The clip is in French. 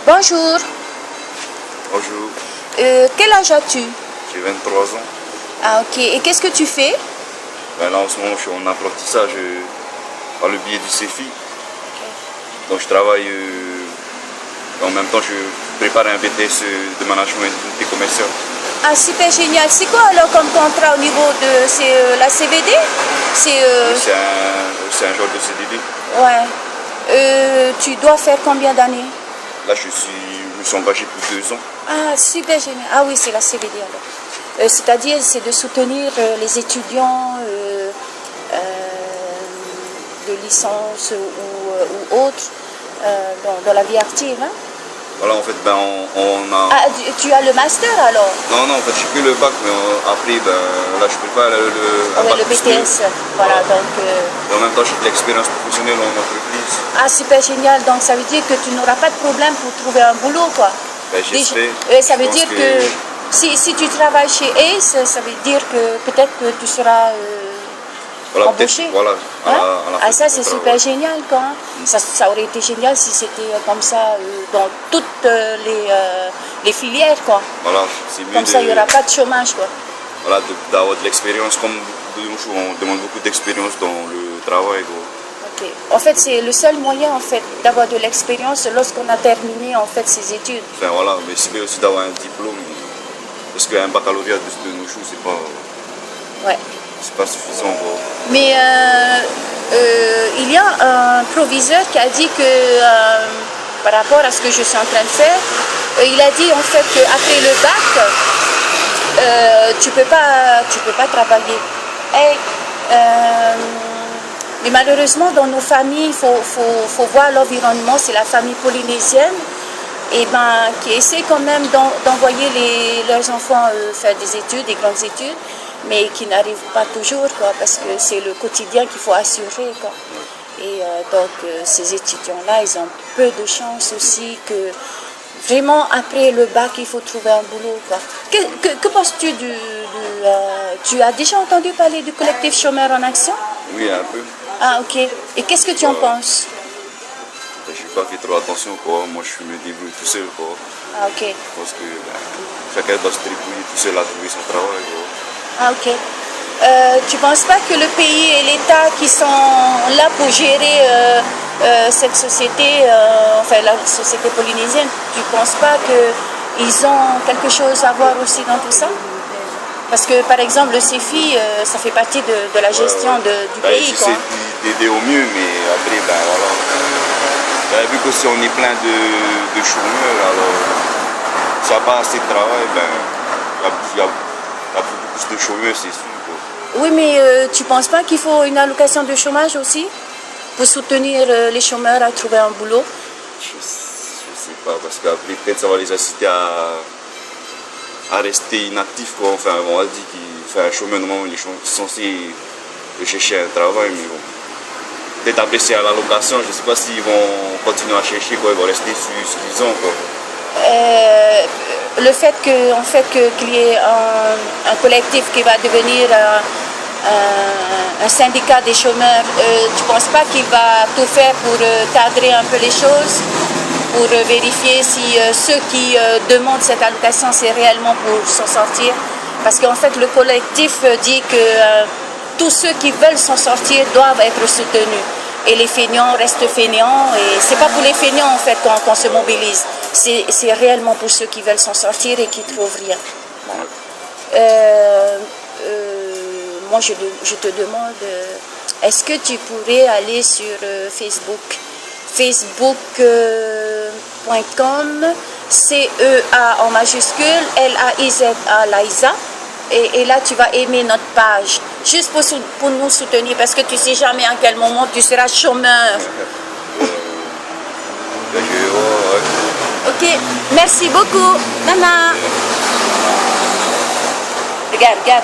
Bonjour. Bonjour, Quel âge as-tu? j'ai 23 ans. Ah ok. Et qu'est-ce que tu fais? Ben là, en ce moment, je suis en apprentissage par le biais du CEFI. Donc, je travaille en même temps, je prépare un BTS de management et commercial. Ah super génial. C'est quoi alors comme contrat au niveau de... C'est la CVD? C'est... C'est un genre de CDD. Ouais. Tu dois faire combien d'années? Là, je me suis engagé pour 2 ans. Ah super génial. Ah oui, c'est la CVD alors. C'est-à-dire, c'est de soutenir les étudiants de licence ou autres dans la vie active. Hein? Voilà, en fait, ben, on a... Ah, tu as le master alors? Non, en fait, je suis que le bac, mais après, ben, là, je prépare un Oui, bac le plus 2. BTS. Voilà, donc... Et en même temps, j'ai de l'expérience professionnelle en entreprise. Ah, super génial. Donc, ça veut dire que tu n'auras pas de problème pour trouver un boulot, quoi. Ben, j'espère. Ça veut dire que si tu travailles chez Ace, ça veut dire que peut-être que tu seras Voilà, embauché. Voilà, Hein? à la Ah, ça, fin c'est du super travail. génial, quoi. Ça aurait été génial si c'était comme ça dans toutes les filières, quoi. Voilà, c'est mieux Comme ça, il n'y aura pas de chômage, quoi. voilà, d'avoir de l'expérience. Comme de nos jours, on demande beaucoup d'expérience dans le travail. Quoi. Ok. En fait, c'est le seul moyen, en fait, d'avoir de l'expérience lorsqu'on a terminé, en fait, ses études. Enfin voilà, mais c'est bien aussi d'avoir un diplôme. Parce qu'un baccalauréat de nos jours, Ouais. c'est pas suffisant. Quoi. Mais il y a un proviseur qui a dit que, par rapport à ce que je suis en train de faire, il a dit en fait qu'après le bac, tu peux pas travailler. Mais malheureusement, dans nos familles, il faut voir l'environnement. C'est la famille polynésienne qui essaie quand même d'envoyer leurs enfants faire des études, des grandes études, mais qui n'arrivent pas toujours, quoi, parce que c'est le quotidien qu'il faut assurer, quoi. Et donc, ces étudiants-là, ils ont peu de chance aussi que vraiment, après le bac, il faut trouver un boulot, quoi. Que penses-tu tu as déjà entendu parler du collectif Chômeurs en Action? Oui, un peu. Ah, ok. Et qu'est-ce que tu en penses? Je n'ai pas fait trop attention. Quoi. Moi, je me débrouille tout seul. Quoi. Ah, ok. Parce que chacun doit se débrouiller tout seul à trouver son travail. Quoi. Ah, ok. Tu ne penses pas que le pays et l'État qui sont là pour gérer cette société, enfin la société polynésienne, tu ne penses pas qu'ils ont quelque chose à voir aussi dans tout ça? Parce que par exemple le CEFI, ça fait partie de la gestion du pays. J'essaie d'aider au mieux, mais après, voilà. Vu qu'aussi on est plein de chômeurs, alors s'il n'y a pas assez de travail, il y a beaucoup plus de chômeurs, c'est sûr. Quoi. Oui, mais tu ne penses pas qu'il faut une allocation de chômage aussi pour soutenir les chômeurs à trouver un boulot? Je sais pas, parce qu'après peut-être ça va les inciter à rester inactifs. Quoi. Enfin, on a dit qu'un chômeur, normalement, il est censé chercher un travail, mais bon. Peut-être après c'est à l'allocation, je ne sais pas s'ils vont continuer à chercher, quoi. Ils vont rester sur ce qu'ils ont. Quoi. Le fait qu'il y ait un collectif qui va devenir un syndicat des chômeurs, tu ne penses pas qu'il va tout faire pour cadrer un peu les choses, pour vérifier si ceux qui demandent cette allocation, c'est réellement pour s'en sortir? Parce qu'en fait, le collectif dit que tous ceux qui veulent s'en sortir doivent être soutenus. Et les feignants restent feignants. Et ce n'est pas pour les feignants, en fait, qu'on se mobilise. C'est réellement pour ceux qui veulent s'en sortir et qui ne trouvent rien. Voilà. Moi, je te demande, est-ce que tu pourrais aller sur Facebook, facebook.com, CEA en majuscule, LAIZA, Laïza, et là tu vas aimer notre page, juste pour nous soutenir, parce que tu ne sais jamais à quel moment tu seras chômeur. Ok, merci beaucoup. Nana. Regarde.